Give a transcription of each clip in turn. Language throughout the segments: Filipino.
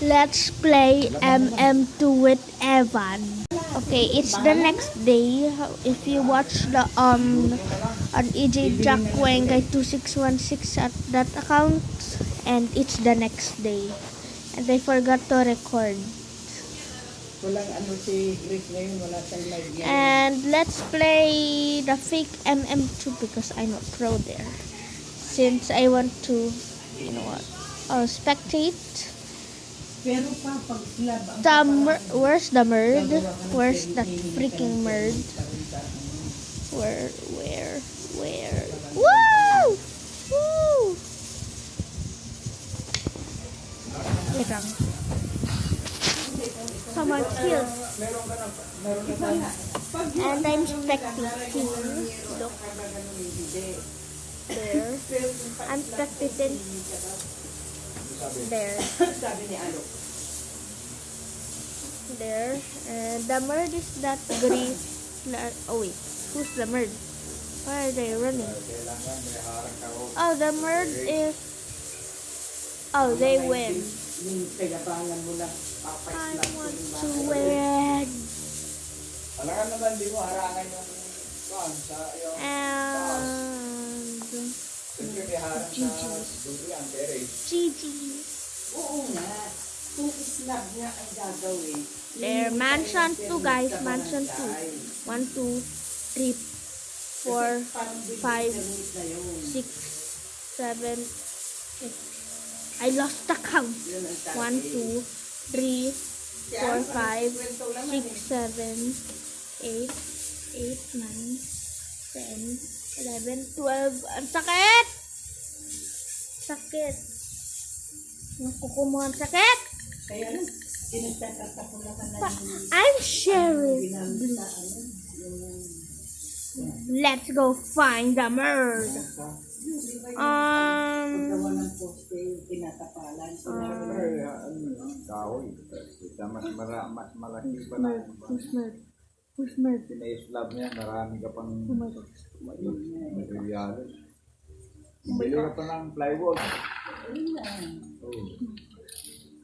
Let's play MM2 with Evan. Okay, it's the next day. If you watch the on EJ Jack Wengay 2616 at that account, and it's the next day. And I forgot to record. Walang ano si Grace ngayon, wala siyang live yan. And let's play the fake MM2 because I'm not pro there. Since I want to, you know what, spectate. Pero pa, pag slab ang Where's the merd? Where's that freaking merd? Where? Woo! Woo! Wait lang. Someone killed. And I'm spectating. Look. There. I'm spectating. There. There. And the merd is that green. Oh wait. Who's the merd? Why are they running? Oh, the merd is... Oh, they win. Yung tagapangan mo na I want to win. Alangan naman, di mo harangan yung sa yung And... siyempre may harang sa dulo ang terrace. GG. Oo nga. Kung slab nga ang gagawin. There, mansion 2 guys, mansion 2. 1, 2, 3, 4, 5, 6, 7, 8. I lost the count. 1, 2, 3, 4, 5, 6, 7, 8, 8, 9, 10, 11, 12. Ang sakit! Sakit. Nakuko mo ang sakit. Kaya lang, sinagtatatapo na ka na I'm sharing. Let's go find the merd. paggawa ng poste, tinatapalan. Kahoy. Mas malaki pa na. Who's merd? Pina-slab niya, marami ka pang materials. Oh Bili ka pa ng plywood.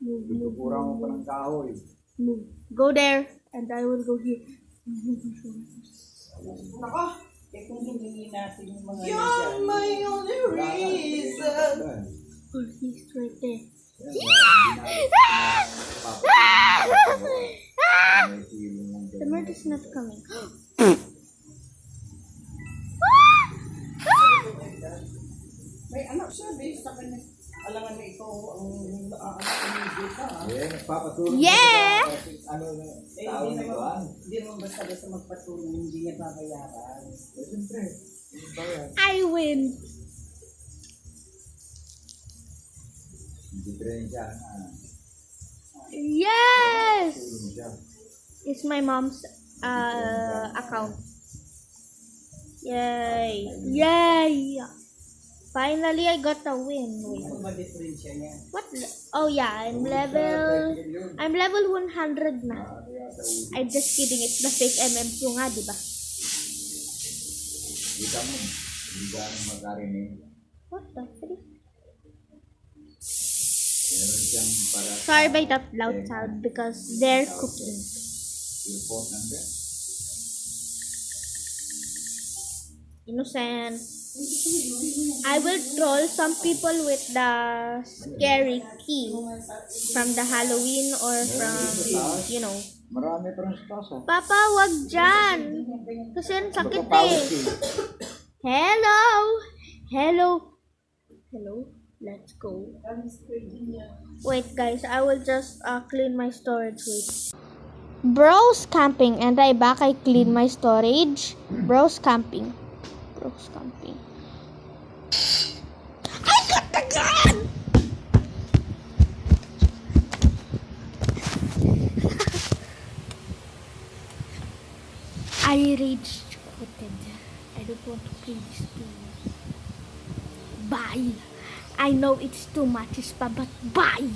Tutukurang mo pa ng kahoy. Move. Go there, and I will go here. Nako, kung hindi natin yung mga You're my only reason. Oh, he's right there. The merd is not coming. May anak siya, based sa kanya. Alangan na ito ang anak ka. Eh, nagpapatulong. Yeah! Ano na, Eh, tao hindi na iwan. naman basta-basta magpatulong, hindi niya babayaran. Eh, siyempre. I win. Hindi rin siya. Yes! Tulong siya. It's my mom's account. Yay! Yay! Finally, I got a win. Wait. Ano ba diferensya niya? What? Oh yeah, I'm level 100 na. I'm just kidding. It's the fake MM2 nga, di ba? Hindi ka mo. Hindi ka magkarinig. What the frick? Meron siyang para Sorry by that loud sound because they're cooking. earphone number. Innocent. I will troll some people with the scary key from the Halloween or from, you know. Marami pa rin sa taas. Papa, wag dyan. Kasi ang sakit eh. Hello. Hello. Hello. Let's go. Wait guys, I will just clean my storage. Wait. Bros camping and I back. I clean my storage. Bros camping. Bros camping. I got the gun! I rage quitted. I don't want to play this game. Bye. I know it's too much, but bye.